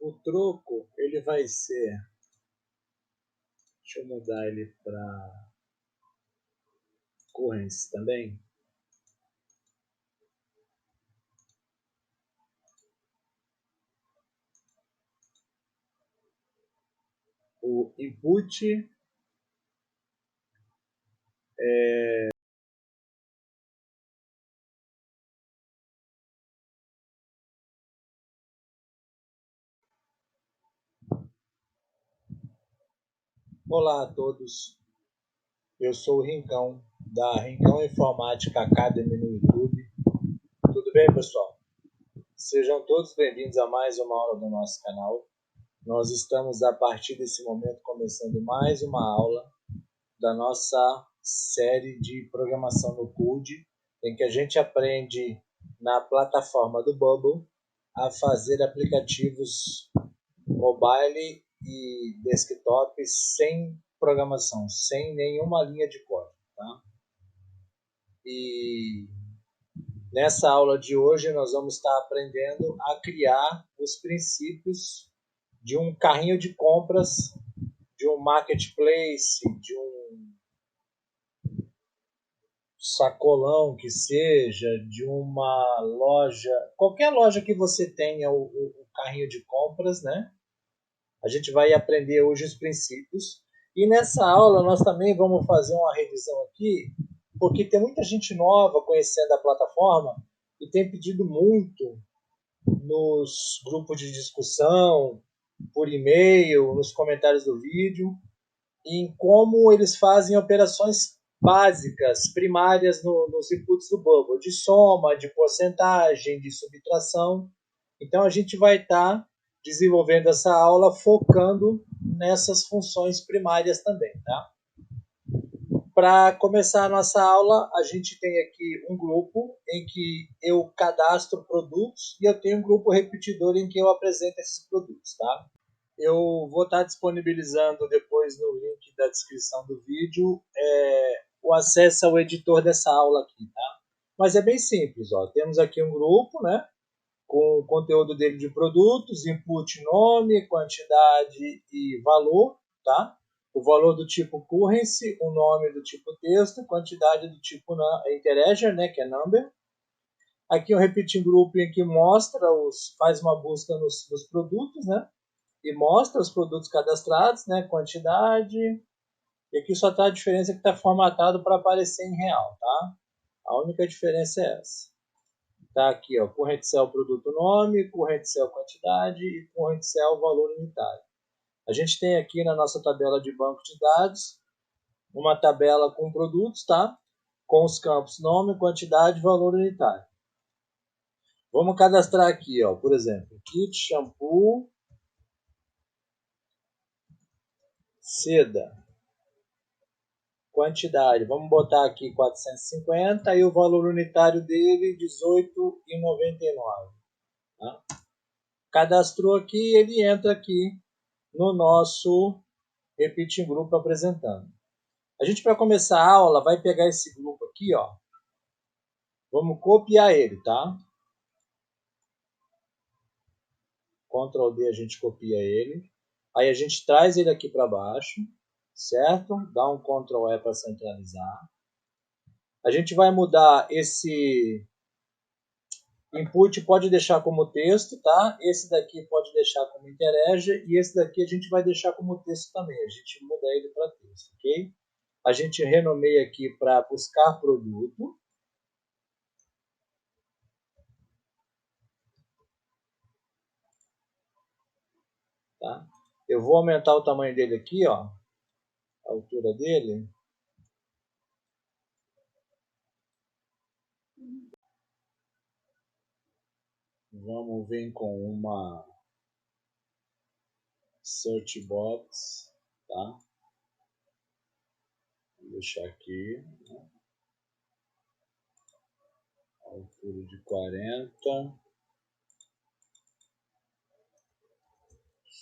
O troco, ele vai ser... Deixa eu mudar ele para currency também. O input Olá a todos, eu sou o Rincão, da Rincão Informática Academy no YouTube. Tudo bem, pessoal? Sejam todos bem-vindos a mais uma aula do nosso canal. Nós estamos, a partir desse momento, começando mais uma aula da nossa série de programação no Code, em que a gente aprende na plataforma do Bubble a fazer aplicativos mobile e desktop sem programação, sem nenhuma linha de código, tá? E nessa aula de hoje nós vamos estar aprendendo a criar os princípios de um carrinho de compras, de um marketplace, de um sacolão que seja, de uma loja, qualquer loja que você tenha o carrinho de compras, né? A gente vai aprender hoje os princípios. E nessa aula nós também vamos fazer uma revisão aqui, porque tem muita gente nova conhecendo a plataforma e tem pedido muito nos grupos de discussão, por e-mail, nos comentários do vídeo, em como eles fazem operações básicas, primárias nos inputs do Bubble, de soma, de porcentagem, de subtração. Então a gente vai estar desenvolvendo essa aula focando nessas funções primárias também, tá? Para começar a nossa aula, a gente tem aqui um grupo em que eu cadastro produtos e eu tenho um grupo repetidor em que eu apresento esses produtos, tá? Eu vou estar disponibilizando depois no link da descrição do vídeo o acesso ao editor dessa aula aqui, tá? Mas é bem simples, ó. Temos aqui um grupo, né? Com o conteúdo dele de produtos, input, nome, quantidade e valor, tá? O valor do tipo currency, o nome do tipo texto, quantidade do tipo integer, né, que é number. Aqui um repeating group em que faz uma busca nos produtos, né? E mostra os produtos cadastrados, né? Quantidade. E aqui só está a diferença que está formatado para aparecer em real, tá? A única diferença é essa. Tá aqui, ó, corrente cell produto nome, corrente cell quantidade e corrente cell valor unitário. A gente tem aqui na nossa tabela de banco de dados uma tabela com produtos, tá? Com os campos nome, quantidade e valor unitário. Vamos cadastrar aqui, ó, por exemplo, kit shampoo seda. Quantidade, vamos botar aqui 450 e o valor unitário dele 18,99. Tá? Cadastrou aqui, ele entra aqui no nosso repeating grupo apresentando. A gente, para começar a aula, vai pegar esse grupo aqui, ó. Vamos copiar ele, tá? Ctrl D, a gente copia ele. Aí a gente traz ele aqui para baixo, certo? Dá um Ctrl E para centralizar. A gente vai mudar esse input, pode deixar como texto, tá? Esse daqui pode deixar como integer e esse daqui a gente vai deixar como texto também. A gente muda ele para texto, ok? A gente renomeia aqui para buscar produto. Tá? Eu vou aumentar o tamanho dele aqui, ó, a altura dele. Vamos vir com uma search box, tá? Vou deixar aqui, né? Altura de 40.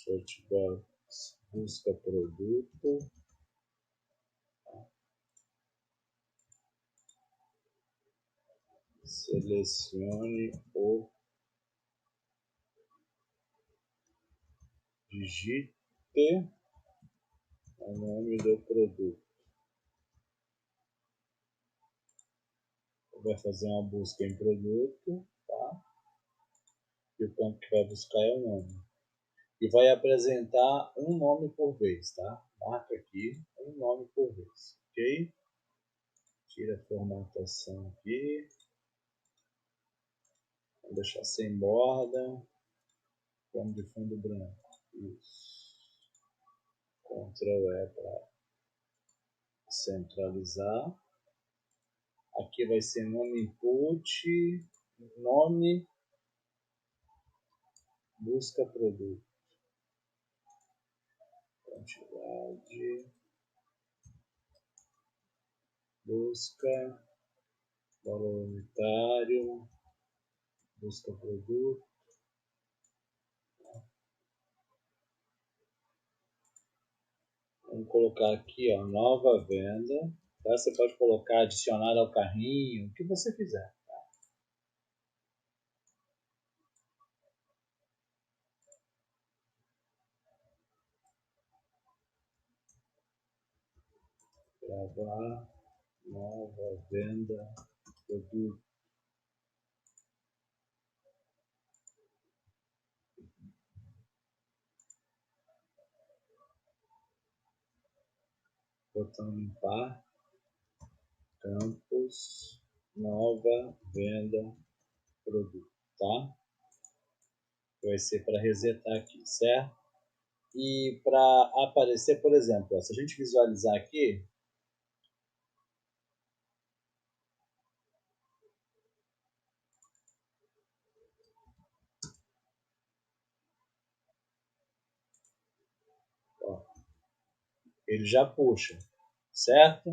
Search box busca produto. Selecione o digite o nome do produto. Vai fazer uma busca em produto, tá? E o campo que vai buscar é o nome. E vai apresentar um nome por vez, tá? Marca aqui um nome por vez, ok? Tira a formatação aqui. Vou deixar sem borda. Vamos de fundo branco. Isso. Ctrl E para centralizar. Aqui vai ser nome input, nome, busca produto. Quantidade, busca, valor unitário, busca produto. Vamos colocar aqui, ó, nova venda. Tá? Você pode colocar adicionar ao carrinho, o que você quiser. Tá? Gravar, nova venda, produto. Botão limpar, campos, nova venda, produto, tá? Vai ser para resetar aqui, certo? E para aparecer, por exemplo, ó, se a gente visualizar aqui, ó, ele já puxa, certo?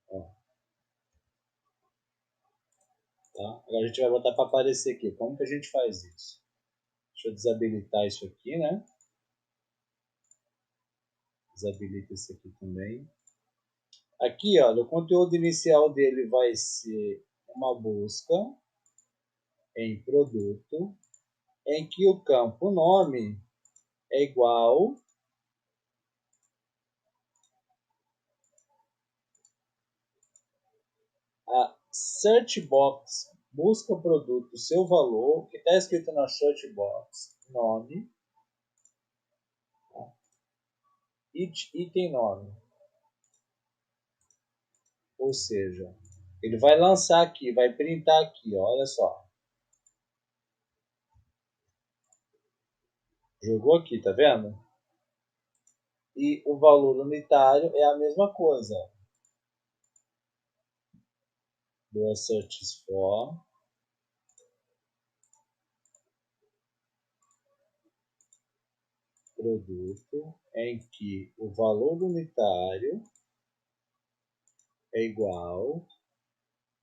Ó, tá? Agora a gente vai botar para aparecer aqui. Como que a gente faz isso? Deixa eu desabilitar isso aqui, né? Desabilita isso aqui também. Aqui, ó, o conteúdo inicial dele vai ser uma busca em produto, em que o campo nome é igual a search box, busca produto, seu valor, que está escrito na search box, nome, tá? Item nome. Ou seja, ele vai lançar aqui, vai printar aqui, ó, olha só. Jogou aqui, tá vendo? E o valor unitário é a mesma coisa. Do search for produto, em que o valor unitário é igual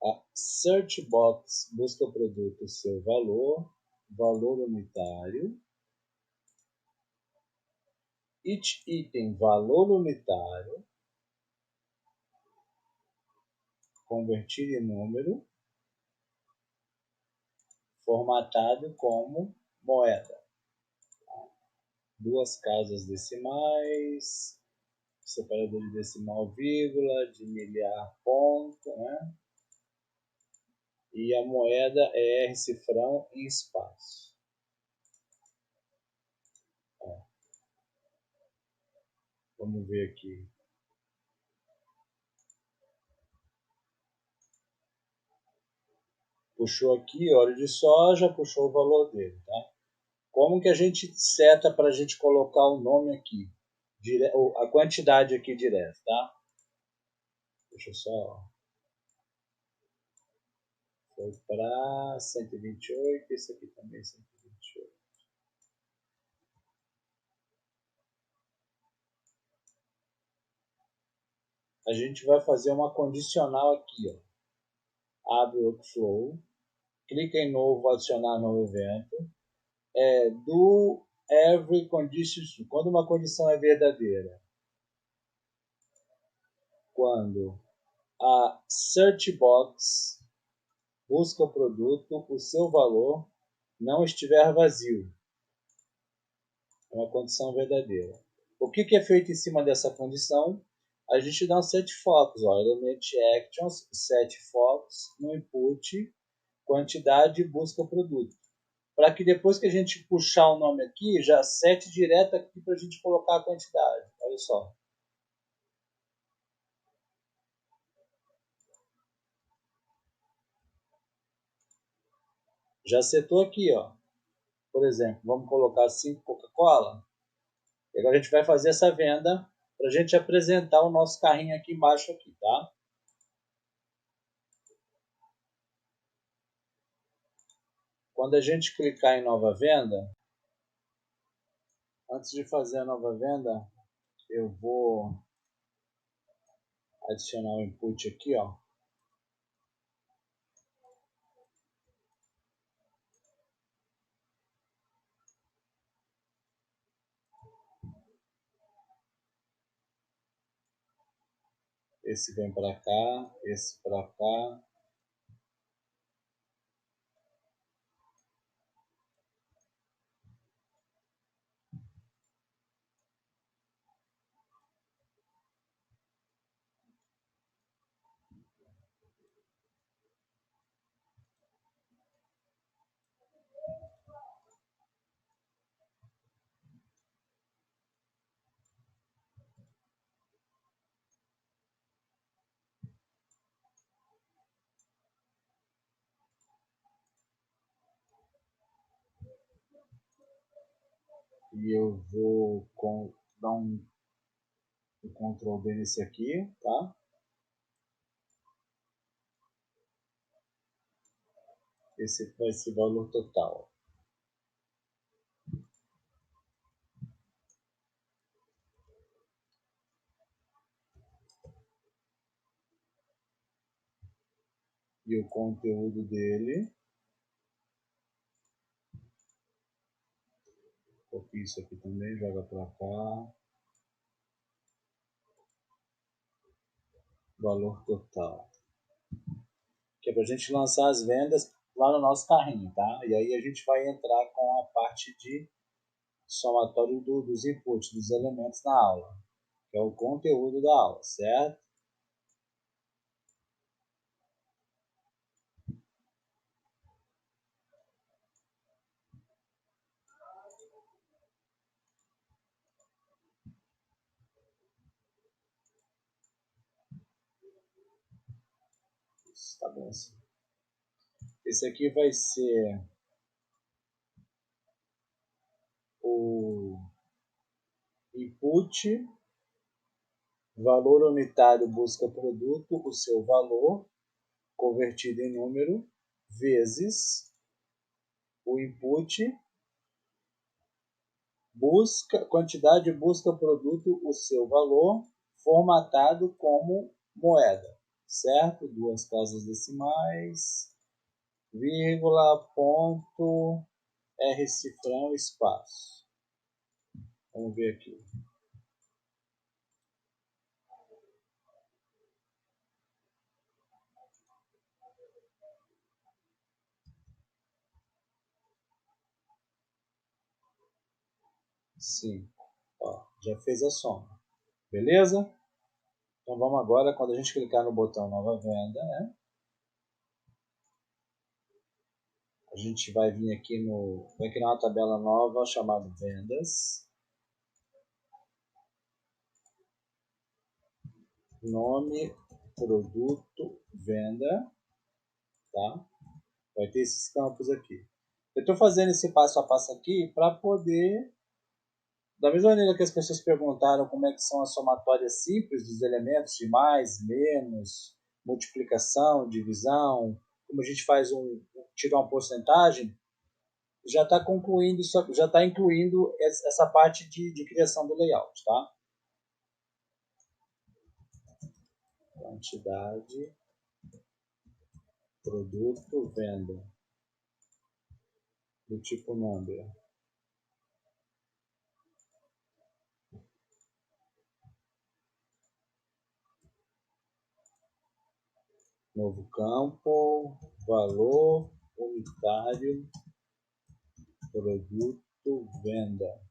a search box, busca produto, seu valor, valor unitário, each item, valor unitário, convertido em número, formatado como moeda. Duas casas decimais, separador de decimal, vírgula, de milhar, ponto, né? E a moeda é R, cifrão e espaço. Ó, vamos ver aqui. Puxou aqui óleo de soja, puxou o valor dele, tá? Como que a gente seta para a gente colocar o nome aqui? A quantidade aqui direto, tá? Deixa eu só... Foi para 128, esse aqui também 128. A gente vai fazer uma condicional aqui, ó. Abre o workflow, clica em novo, adicionar novo evento. Do every condition, quando uma condição é verdadeira. Quando a search box busca o produto, o seu valor não estiver vazio. É uma condição verdadeira. O que é feito em cima dessa condição? A gente dá um set focus, ó, element actions, set focus, no input, quantidade, busca produto. Para que depois que a gente puxar o nome aqui, já sete direto aqui para a gente colocar a quantidade. Olha só. Já setou aqui, ó. Por exemplo, vamos colocar 5 Coca-Cola. E agora a gente vai fazer essa venda para a gente apresentar o nosso carrinho aqui embaixo, aqui, tá? Quando a gente clicar em nova venda, antes de fazer a nova venda, eu vou adicionar o input aqui, ó. Esse vem para cá, esse para cá. E eu vou dar um Ctrl D nesse aqui, tá? Esse vai ser o valor total. E o conteúdo dele. Copia isso aqui também, joga para cá. Valor total. Que é para a gente lançar as vendas lá no nosso carrinho, tá? E aí a gente vai entrar com a parte de somatório dos inputs, dos elementos na aula, que é o conteúdo da aula, certo? Isso, tá bom assim. Esse aqui vai ser o input, valor unitário busca produto, o seu valor convertido em número, vezes o input, busca, quantidade busca produto, o seu valor, formatado como moeda, certo? Duas casas decimais, vírgula, ponto, R cifrão, espaço. Vamos ver aqui. Sim, ó, já fez a soma. Beleza? Então vamos agora, quando a gente clicar no botão nova venda, né? A gente vai vir aqui vai criar uma tabela nova chamada vendas. Nome, produto, venda, tá? Vai ter esses campos aqui. Eu estou fazendo esse passo a passo aqui para poder, da mesma maneira que as pessoas perguntaram como é que são as somatórias simples dos elementos de mais, menos, multiplicação, divisão, como a gente faz tirar uma porcentagem, já está concluindo, já está incluindo essa parte de criação do layout, tá? Quantidade, produto, venda, do tipo number. Novo campo, valor unitário, produto, venda.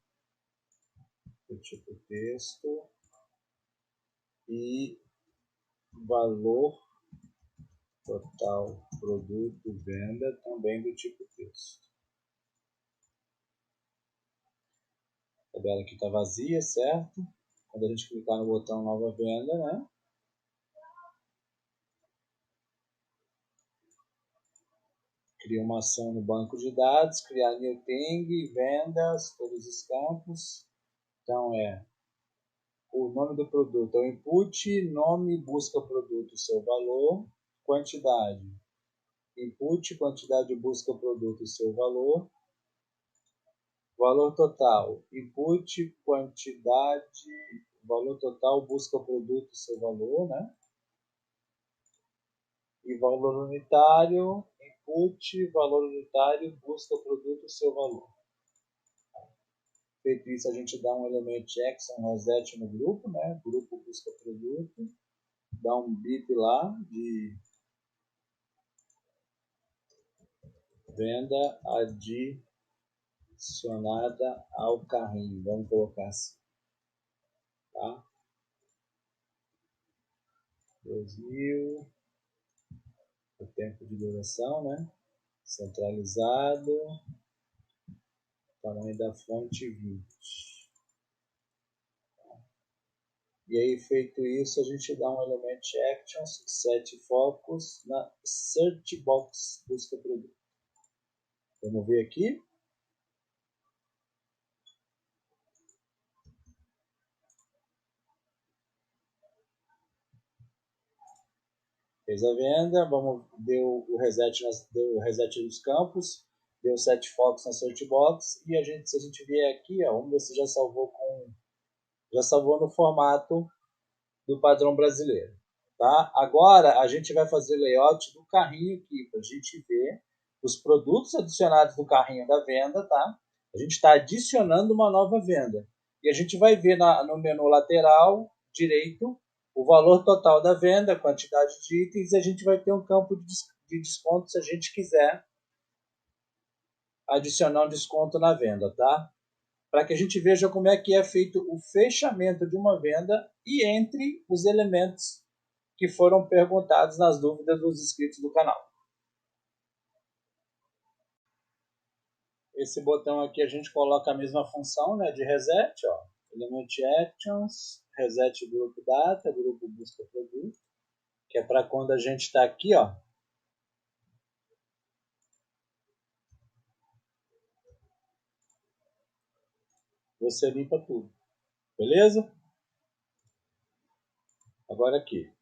do tipo texto e valor total produto venda também do tipo texto. A tabela aqui está vazia, certo? Quando a gente clicar no botão nova venda, né? Cria uma ação no banco de dados, criar new thing, vendas, todos os campos. Então o nome do produto é o input, nome, busca produto, seu valor, quantidade. Input, quantidade, busca produto, seu valor. Valor total, input, quantidade, valor total, busca produto, seu valor, né? E valor unitário, input, valor unitário, busca produto, seu valor. Feito isso, a gente dá um element action reset no grupo, né? Grupo busca produto, dá um bip lá de venda adicionada ao carrinho. Vamos colocar assim, tá? 2000, o tempo de duração, né? Centralizado, tamanho da fonte 20. E aí, feito isso, a gente dá um element actions, set focus na search box busca produto. Vamos ver aqui. Fez a venda, deu o reset dos campos, deu set focus na search box e se a gente vier aqui, ó, vamos ver se já salvou no formato do padrão brasileiro. Tá? Agora a gente vai fazer o layout do carrinho aqui, para a gente ver os produtos adicionados no carrinho da venda. Tá? A gente está adicionando uma nova venda. E a gente vai ver no menu lateral direito o valor total da venda, a quantidade de itens, e a gente vai ter um campo de desconto se a gente quiser adicionar um desconto na venda. Tá? Para que a gente veja como é que é feito o fechamento de uma venda e entre os elementos que foram perguntados nas dúvidas dos inscritos do canal. Esse botão aqui a gente coloca a mesma função, né, de reset, ó, element actions, reset grupo data, grupo busca produto, que é para quando a gente está aqui, ó, você limpa tudo, beleza? Agora aqui,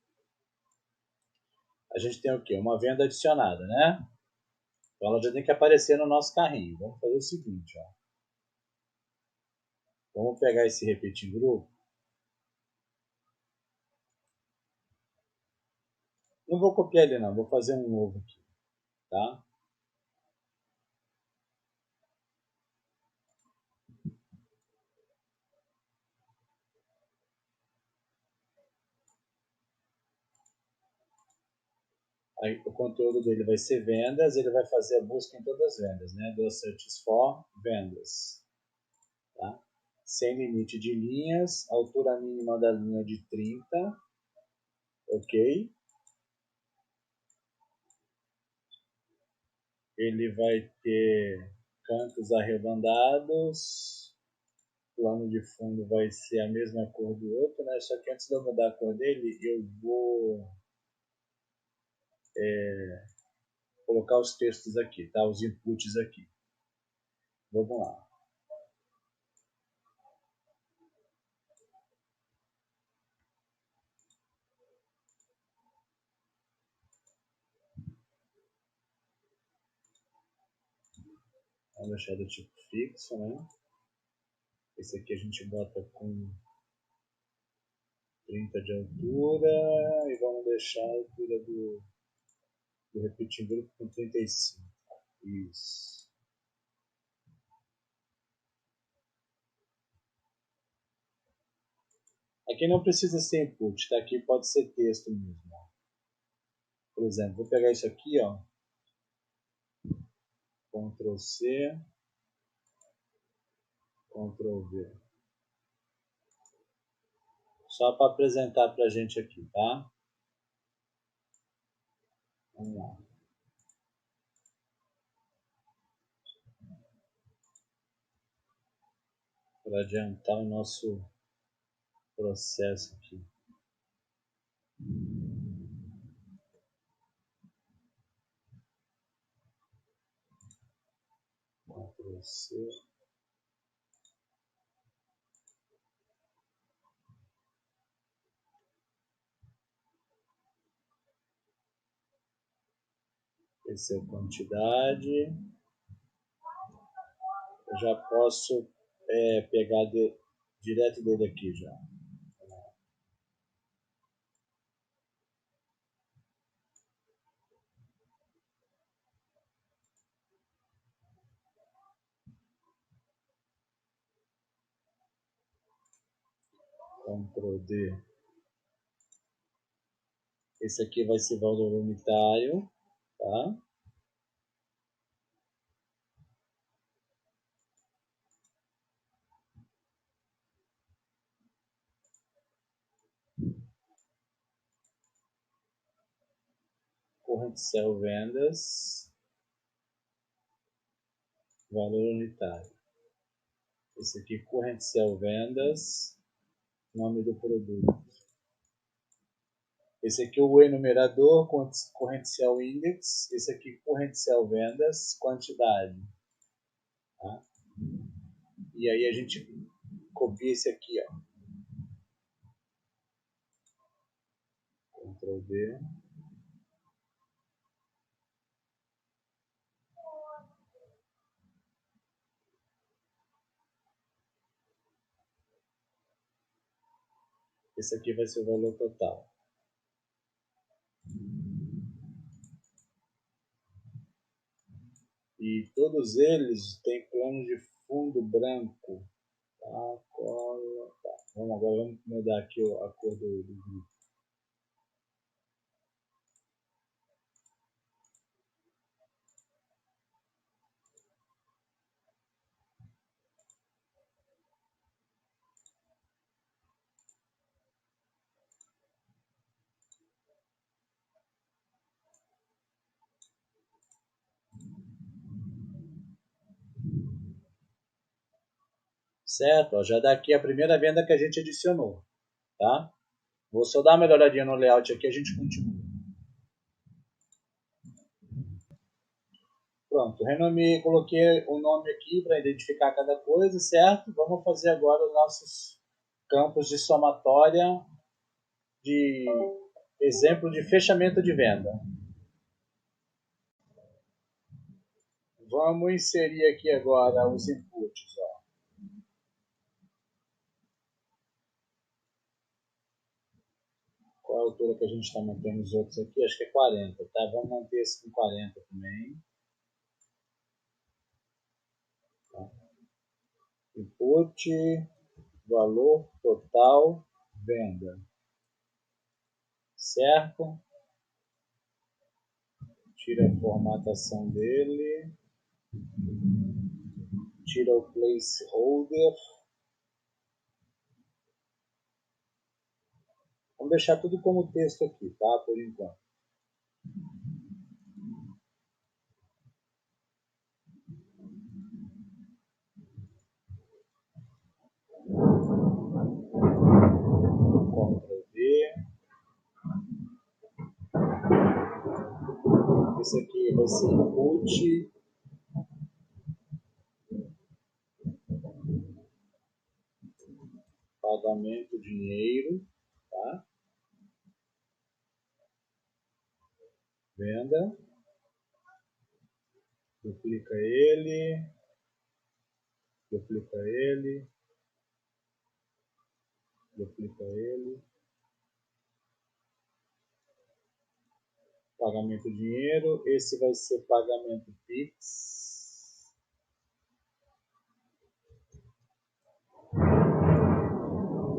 a gente tem o quê? Uma venda adicionada, né? Então ela já tem que aparecer no nosso carrinho. Vamos fazer o seguinte, ó. Vamos pegar esse repetir grupo. Não vou copiar ele não, vou fazer um novo aqui, tá? Aí, o conteúdo dele vai ser vendas, ele vai fazer a busca em todas as vendas, né? Do searches for vendas, tá? Sem limite de linhas, altura mínima da linha de 30, ok? Ele vai ter cantos arredondados, plano de fundo vai ser a mesma cor do outro, né? Só que antes de eu mudar a cor dele, eu vou colocar os textos aqui, tá? Os inputs aqui. Vamos lá. Vamos deixar do tipo fixo, né? Esse aqui a gente bota com 30 de altura e vamos deixar a altura do repetir grupo com 35. Isso. Aqui não precisa ser input, tá? Aqui pode ser texto mesmo. Ó. Por exemplo, vou pegar isso aqui, ó. Ctrl C, Ctrl V. Só para apresentar para a gente aqui, tá? Vamos lá. Para adiantar o nosso processo aqui. Ctrl+C. Essa é a quantidade. Eu já posso pegar direto dele aqui já. Ctrl D. Esse aqui vai ser valor unitário, tá? Current Cell Vendas, valor unitário. Esse aqui, Current Cell Vendas, nome do produto. Esse aqui é o enumerador, Current Cell Index. Esse aqui, Current Cell Vendas, quantidade. Tá? E aí a gente copia esse aqui, ó. Ctrl D. Esse aqui vai ser o valor total. E todos eles têm plano de fundo branco. Tá? Tá. Agora vamos mudar aqui a cor do grupo. Certo? Ó, já dá aqui a primeira venda que a gente adicionou. Tá? Vou só dar uma olhadinha no layout aqui e a gente continua. Pronto, renomeei, coloquei o nome aqui para identificar cada coisa, certo? Vamos fazer agora os nossos campos de somatória de exemplo de fechamento de venda. Vamos inserir aqui agora os inputs. Ó. Qual é a altura que a gente está mantendo os outros aqui? Acho que é 40, tá? Vamos manter esse com 40 também. Tá? Input, valor total, venda. Certo? Tira a formatação dele. Tira o placeholder. Vamos deixar tudo como texto aqui, tá? Por enquanto. Ctrl V. Esse aqui vai ser input. Pagamento, dinheiro, tá? Venda. Duplica ele. Duplica ele. Duplica ele. Pagamento dinheiro. Esse vai ser pagamento Pix.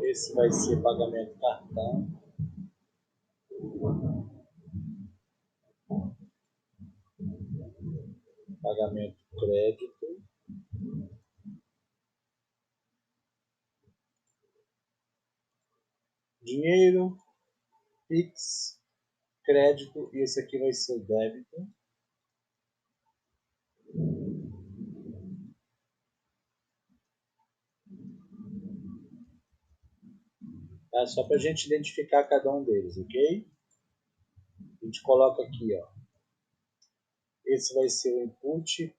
Esse vai ser pagamento cartão. Pagamento crédito. dinheiro, Pix, crédito, e esse aqui vai ser o débito. Tá? Só para a gente identificar cada um deles, ok? A gente coloca aqui, ó. Esse vai ser o input,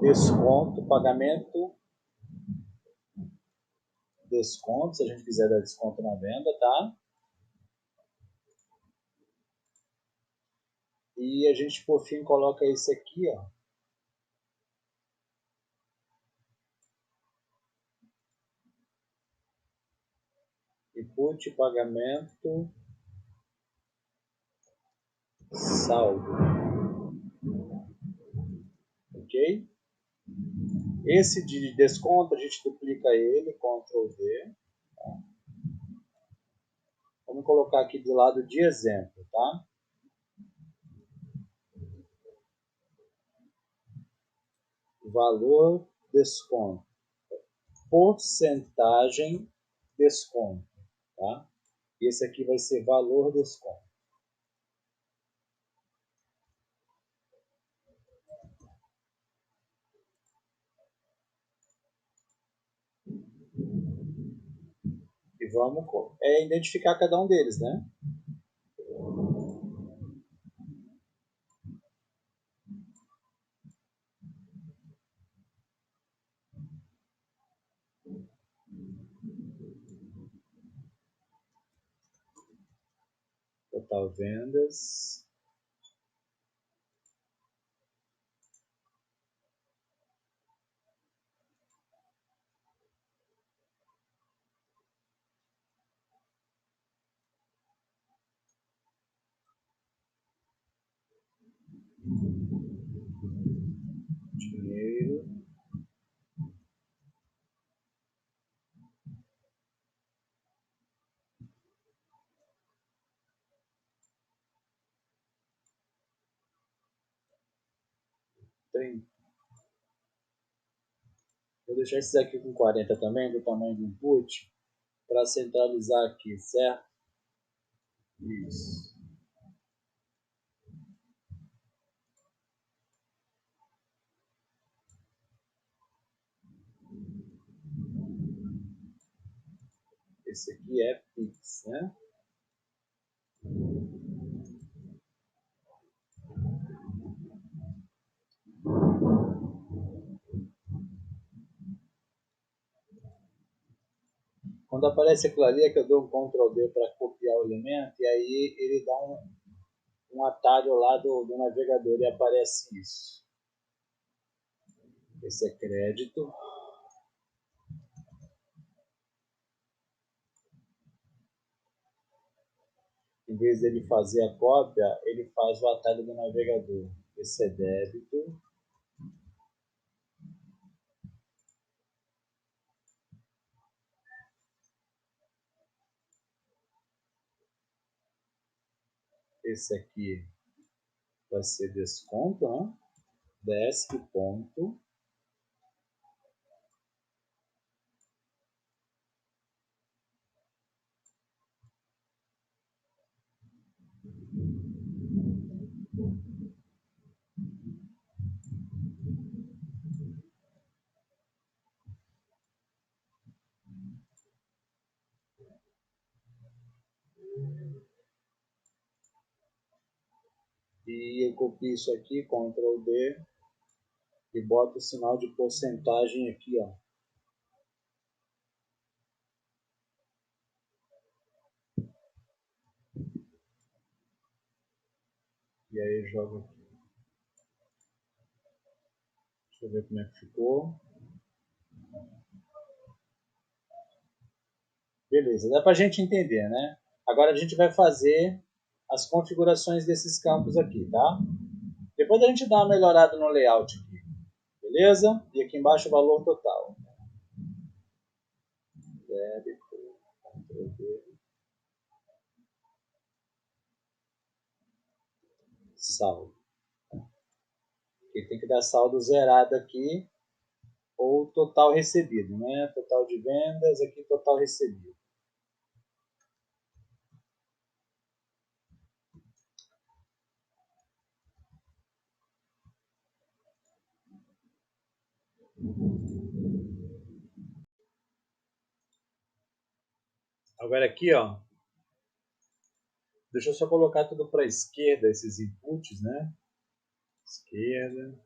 desconto, pagamento, desconto, se a gente quiser dar desconto na venda, tá? E a gente, por fim, coloca esse aqui, ó. Input, pagamento, saldo. Ok? Esse de desconto, a gente duplica ele, Ctrl V. Tá? Vamos colocar aqui do lado de exemplo, tá? Valor, desconto. Porcentagem, desconto, tá? E esse aqui vai ser valor, desconto. E vamos identificar cada um deles, né? Total vendas. Dinheiro. Vou deixar esses aqui com 40 também, do tamanho do input, para centralizar aqui, certo? Isso. Esse aqui é Pix, né? Quando aparece aquilo ali é que eu dou um Ctrl D para copiar o elemento e aí ele dá um atalho lá do navegador e aparece isso. Esse é crédito. Em vez dele fazer a cópia, ele faz o atalho do navegador. Esse é débito. Esse aqui vai ser desconto, né? Desk ponto. E eu copio isso aqui, Ctrl D, e boto o sinal de porcentagem aqui, ó. E aí jogo aqui. Deixa eu ver como é que ficou. Beleza, dá para a gente entender, né? Agora a gente vai fazer as configurações desses campos aqui, tá? Depois a gente dá uma melhorada no layout aqui, beleza? E aqui embaixo o valor total. Débito, Ctrl D, saldo. E tem que dar saldo zerado aqui, ou total recebido, né? Total de vendas, aqui total recebido. Agora aqui, ó, deixa eu só colocar tudo para a esquerda, esses inputs, né? Esquerda.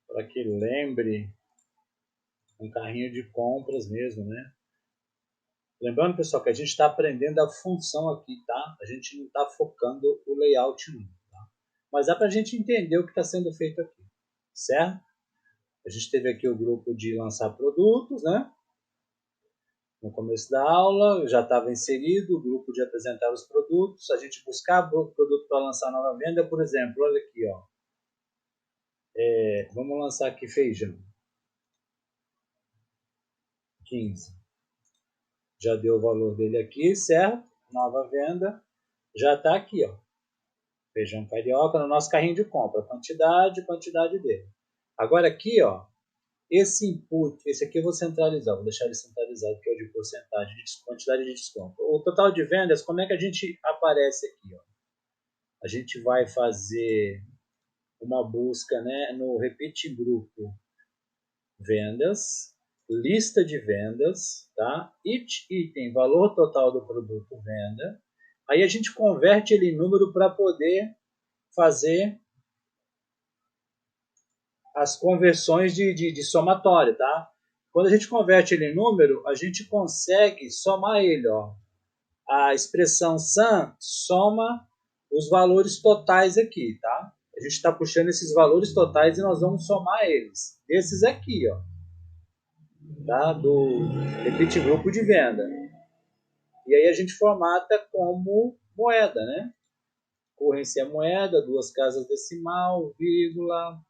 Para que lembre um carrinho de compras mesmo, né? Lembrando, pessoal, que a gente está aprendendo a função aqui, tá? A gente não está focando o layout não, tá? Mas dá para a gente entender o que está sendo feito aqui, certo? A gente teve aqui o grupo de lançar produtos, né? No começo da aula, já estava inserido o grupo de apresentar os produtos, a gente buscar produto para lançar nova venda, por exemplo, olha aqui, ó. Vamos lançar aqui feijão. 15. Já deu o valor dele aqui, certo? Nova venda. Já está aqui, ó. Feijão carioca no nosso carrinho de compra. Quantidade dele. Agora aqui, ó. Esse input, esse aqui eu vou centralizar. Vou deixar ele centralizado, que é o de porcentagem, de quantidade de desconto. O total de vendas, como é que a gente aparece aqui, ó? A gente vai fazer uma busca, né, no repeat grupo vendas, lista de vendas, tá? Each item, valor total do produto, venda. Aí a gente converte ele em número para poder fazer as conversões de somatório, tá? Quando a gente converte ele em número, a gente consegue somar ele, ó. A expressão sum soma os valores totais aqui, tá? A gente está puxando esses valores totais e nós vamos somar eles. Esses aqui, ó. Tá? Do repeat grupo de venda. E aí a gente formata como moeda, né? Corrência moeda, duas casas decimal, vírgula,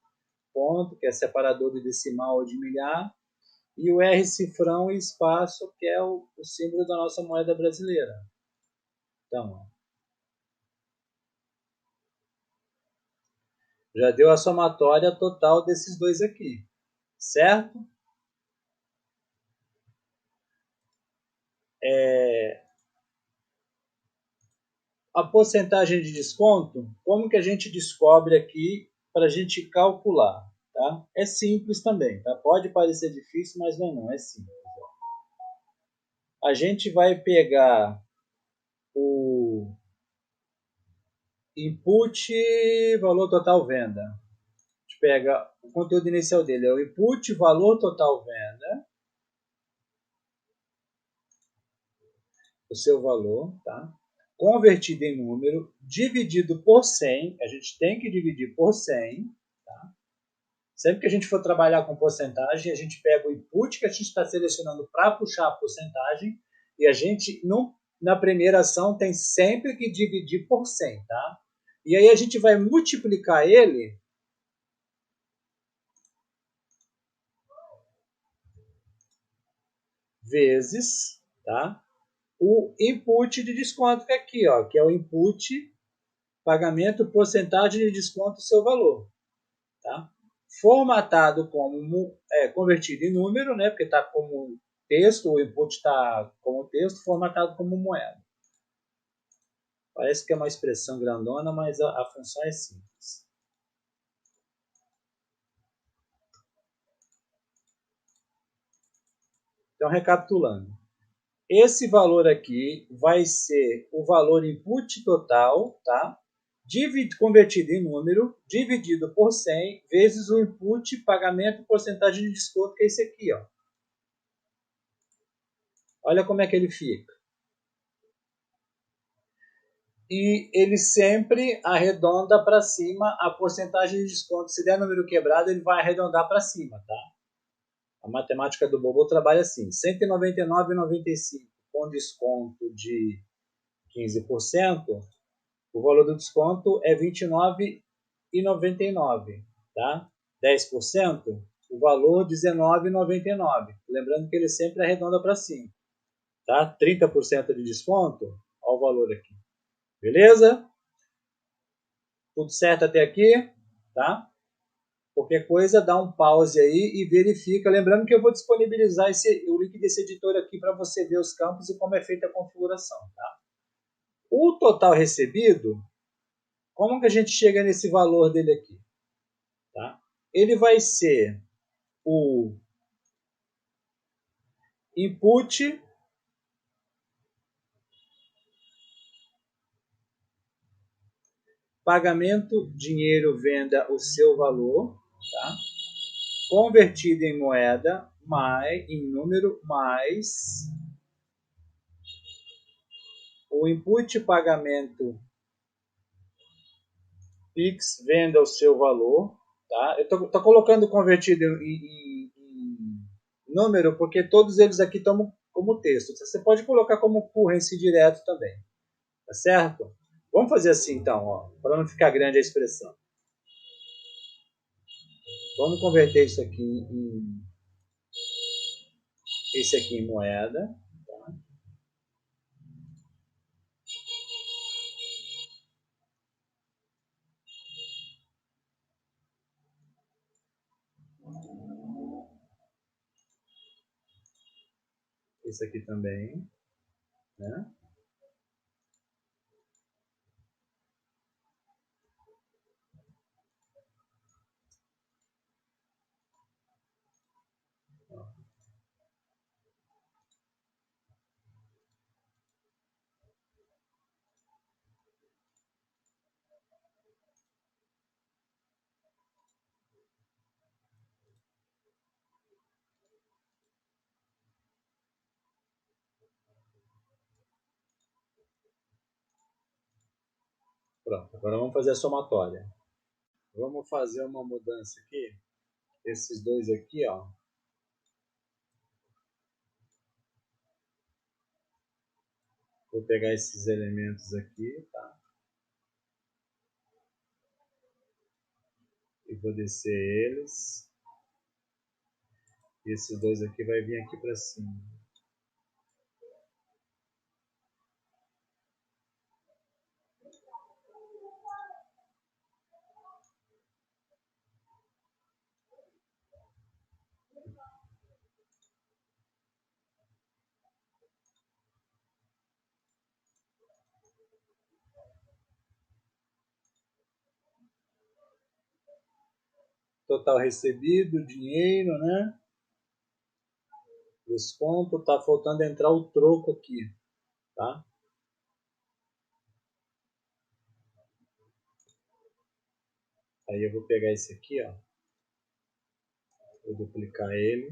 ponto, que é separador de decimal ou de milhar, e o R cifrão e espaço, que é o símbolo da nossa moeda brasileira. Então, ó, já deu a somatória total desses dois aqui, certo? A porcentagem de desconto, como que a gente descobre aqui para a gente calcular? Tá? É simples também, tá? Pode parecer difícil, mas não é simples. A gente vai pegar o input valor total venda. A gente pega o conteúdo inicial dele, é o input valor total venda, o seu valor, tá? Convertido em número, dividido por 100, a gente tem que dividir por 100, tá? Sempre que a gente for trabalhar com porcentagem, a gente pega o input que a gente está selecionando para puxar a porcentagem e a gente, na primeira ação, tem sempre que dividir por 100, tá? E aí a gente vai multiplicar ele vezes, tá? O input de desconto que é aqui, ó, que é o input pagamento porcentagem de desconto seu valor, tá? Formatado como convertido em número, né? Porque está como texto, o input está como texto, formatado como moeda. Parece que é uma expressão grandona, mas a função é simples. Então, recapitulando. Esse valor aqui vai ser o valor input total, tá? Convertido em número, dividido por 100, vezes o input pagamento porcentagem de desconto, que é esse aqui, ó. Olha como é que ele fica. E ele sempre arredonda para cima a porcentagem de desconto. Se der número quebrado, ele vai arredondar para cima, tá? A matemática do Bobo trabalha assim: R$ 199,95 com desconto de 15%, o valor do desconto é R$ 29,99, tá? 10%, o valor R$ 19,99. Lembrando que ele sempre arredonda para cima, tá? 30% de desconto, olha o valor aqui. Beleza? Tudo certo até aqui, tá? Qualquer coisa, dá um pause aí e verifica. Lembrando que eu vou disponibilizar o link desse editor aqui para você ver os campos e como é feita a configuração, tá? O total recebido, Como que a gente chega nesse valor dele aqui? Tá? Ele vai ser o input pagamento, dinheiro, venda, o seu valor, tá? Convertido em moeda, em número, mais o input pagamento Pix, venda o seu valor, tá? Eu tô colocando convertido em número porque todos eles aqui estão como texto. Você pode colocar como currency direto também, tá certo? Vamos fazer assim então, para não ficar grande a expressão. Vamos converter isso aqui em moeda. Tá? Esse aqui também, né? Pronto, agora vamos fazer a somatória. Vamos fazer uma mudança aqui. Esses dois aqui, ó. Vou pegar esses elementos aqui, tá? E vou descer eles. E esses dois aqui vai vir aqui para cima. Total recebido, dinheiro, né? Desconto, tá faltando entrar o troco aqui, tá? Aí eu vou pegar esse aqui, ó. Vou duplicar ele,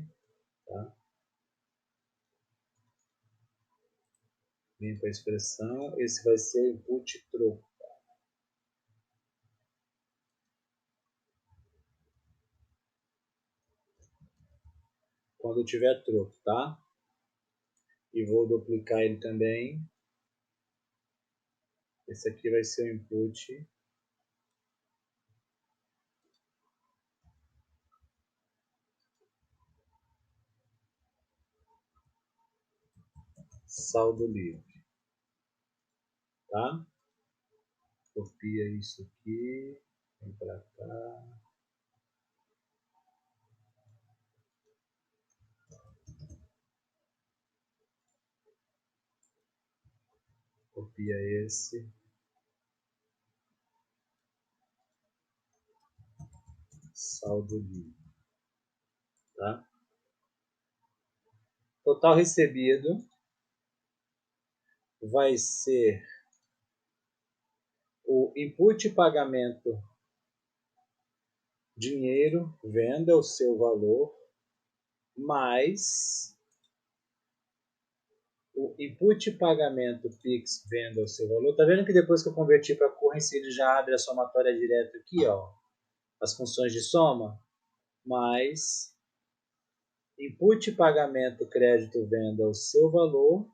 tá? Limpa a expressão. Esse vai ser o input troco. Quando tiver troco, tá? E vou duplicar ele também. Esse aqui vai ser o input saldo livre, tá? Copia isso aqui, vem para cá. Copia esse. Saldo livre, tá? Total recebido vai ser o input pagamento dinheiro, venda o seu valor, mais o input pagamento Pix, venda o seu valor. Tá vendo que depois que eu converti para currency, ele já abre a somatória direto aqui, ó. As funções de soma, mais input pagamento crédito venda o seu valor,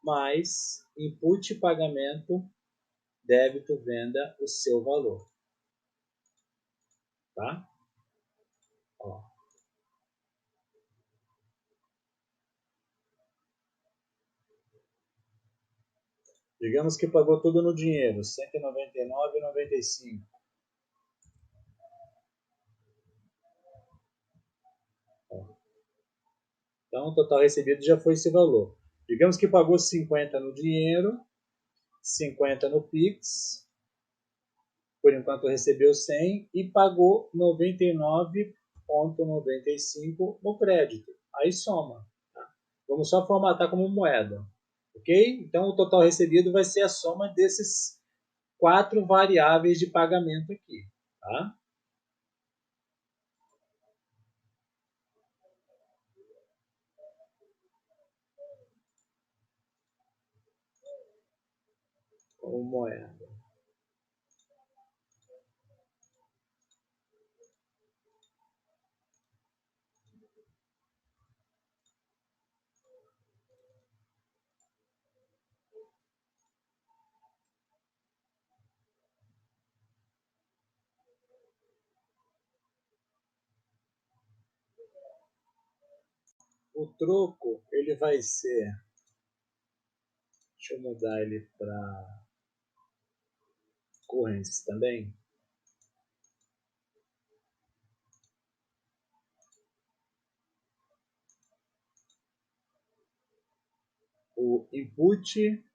mais input pagamento débito venda o seu valor. Tá? Ó. Digamos que pagou tudo no dinheiro, R$ 199,95. Então, o total recebido já foi esse valor. Digamos que pagou 50 no dinheiro, 50 no Pix, por enquanto recebeu 100 e pagou 99,95 no crédito. Aí soma. Tá? Vamos só formatar como moeda. Ok? Então o total recebido vai ser a soma desses 4 variáveis de pagamento aqui. Tá? Como moeda. O troco ele vai ser, deixa eu mudar ele para currency também. O input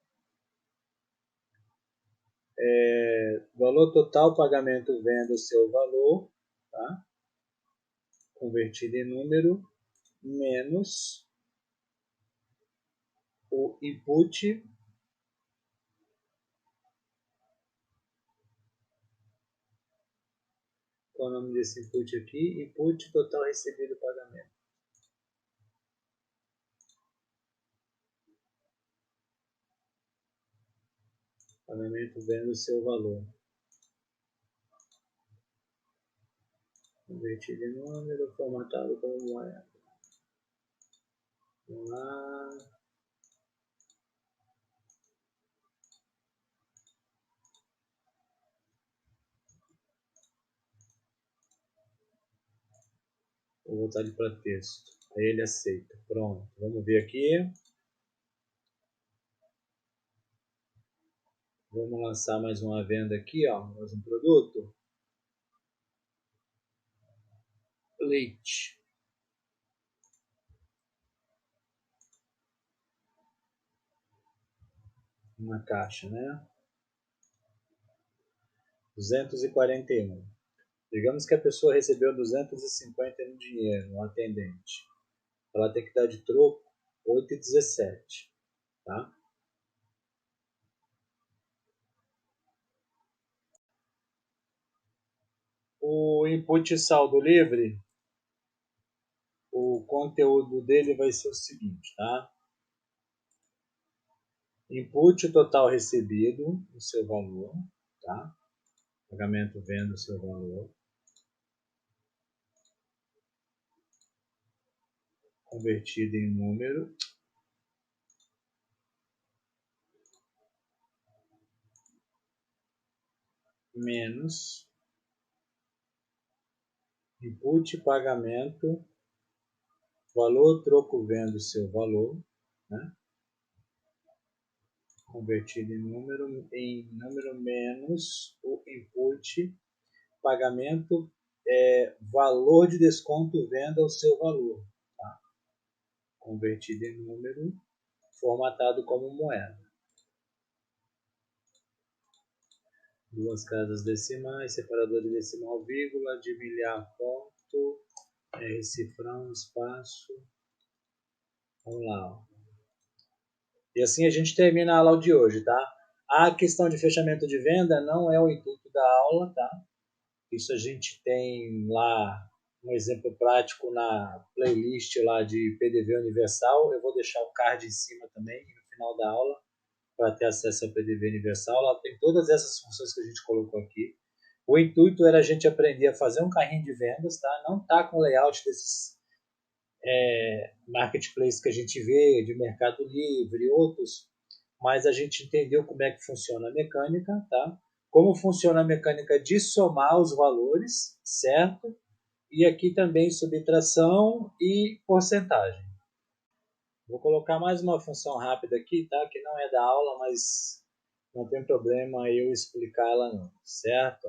valor total pagamento venda o seu valor, tá? Convertido em número, menos o input qual é o nome desse input aqui? Input total recebido pagamento. Pagamento vendo o seu valor. Convertido em número, formatado como moeda. Vamos lá. Vou voltar ele para texto. Aí ele aceita. Pronto. Vamos ver aqui. Vamos lançar mais uma venda aqui, ó. Mais um produto. Leite. Uma caixa, né? 241. Digamos que a pessoa recebeu 250 no dinheiro, um atendente. Ela tem que dar de troco 8,17. Tá? O input saldo livre, o conteúdo dele vai ser o seguinte, tá? Input total recebido, o seu valor, tá? Pagamento venda o seu valor. Convertido em número. Menos input pagamento, valor troco venda o seu valor, né? Convertido em número menos o input pagamento valor de desconto venda o seu valor, tá? Convertido em número, formatado como moeda. Duas casas decimais, separador de decimal, vírgula, de milhar, ponto, cifrão, espaço. Vamos lá. Ó. E assim a gente termina a aula de hoje, tá? A questão de fechamento de venda não é o intuito da aula, tá? Isso a gente tem lá um exemplo prático na playlist lá de PDV Universal. Eu vou deixar o card em cima também no final da aula para ter acesso ao PDV Universal. Lá tem todas essas funções que a gente colocou aqui. O intuito era a gente aprender a fazer um carrinho de vendas, tá? Não tá com o layout desses marketplace que a gente vê, de Mercado Livre e outros, mas a gente entendeu como é que funciona a mecânica, tá? Como funciona a mecânica de somar os valores, certo? E aqui também subtração e porcentagem. Vou colocar mais uma função rápida aqui, tá? Que não é da aula, mas não tem problema eu explicar ela não, certo?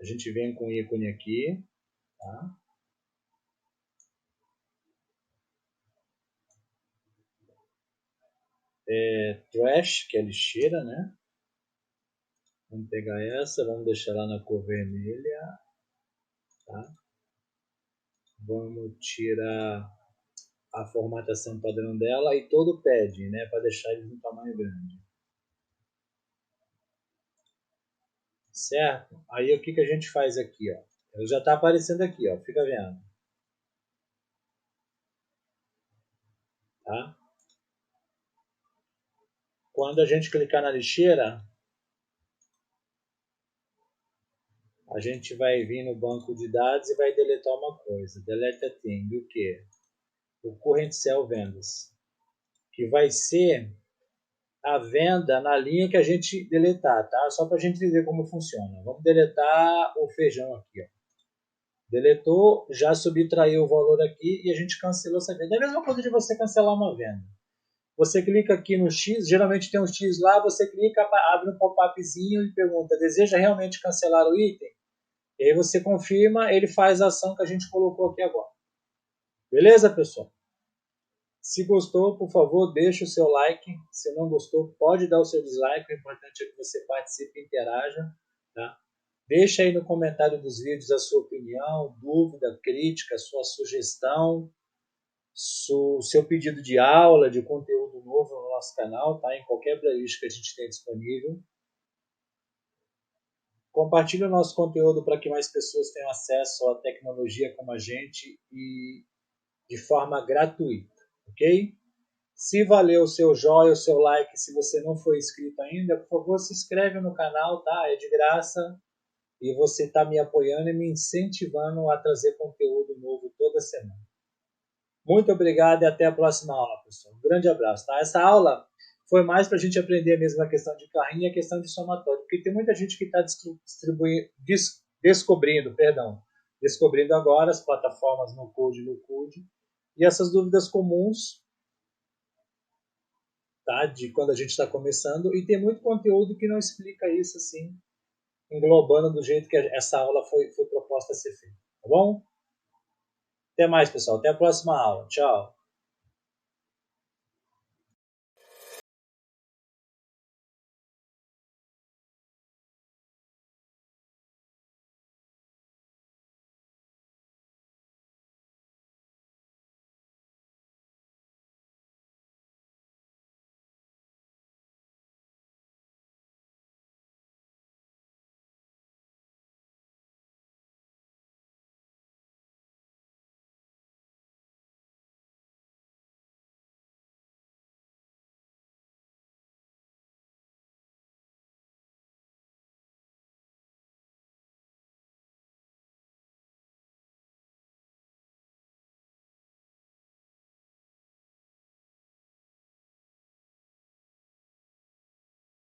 A gente vem com o ícone aqui, tá? Trash, que é lixeira, né? Vamos pegar essa, vamos deixar ela na cor vermelha. Tá? Vamos tirar a formatação padrão dela e todo o pad, né, para deixar ele no tamanho grande. Certo? Aí o que, que a gente faz aqui, ó? Ele já está aparecendo aqui, ó. Fica vendo. Tá? Quando a gente clicar na lixeira, a gente vai vir no banco de dados e vai deletar uma coisa. Delete a thing. O quê? O Current Cell Vendas. Que vai ser a venda na linha que a gente deletar, tá? Só para a gente entender como funciona. Vamos deletar o feijão aqui, ó. Deletou, já subtraiu o valor aqui e a gente cancelou essa venda. É a mesma coisa de você cancelar uma venda. Você clica aqui no X, geralmente tem um X lá, você clica, abre um pop-upzinho e pergunta, deseja realmente cancelar o item? E aí você confirma, ele faz a ação que a gente colocou aqui agora. Beleza, pessoal? Se gostou, por favor, deixe o seu like. Se não gostou, pode dar o seu dislike. O importante é que você participe e interaja. Tá? Deixa aí no comentário dos vídeos a sua opinião, dúvida, crítica, sua sugestão, seu pedido de aula, de conteúdo novo no nosso canal, tá? Em qualquer playlist que a gente tem disponível. Compartilhe o nosso conteúdo para que mais pessoas tenham acesso à tecnologia como a gente e de forma gratuita, ok? Se valeu o seu joinha, o seu like, se você não foi inscrito ainda, por favor, se inscreve no canal, tá? É de graça e você está me apoiando e me incentivando a trazer conteúdo novo toda semana. Muito obrigado e até a próxima aula, pessoal. Um grande abraço, tá? Essa aula foi mais para a gente aprender mesmo a questão de carrinho e a questão de somatório, porque tem muita gente que está descobrindo agora as plataformas no Code e no Code e essas dúvidas comuns, tá? De quando a gente está começando, e tem muito conteúdo que não explica isso assim, englobando do jeito que essa aula foi proposta a ser feita, tá bom? Até mais, pessoal. Até a próxima aula. Tchau.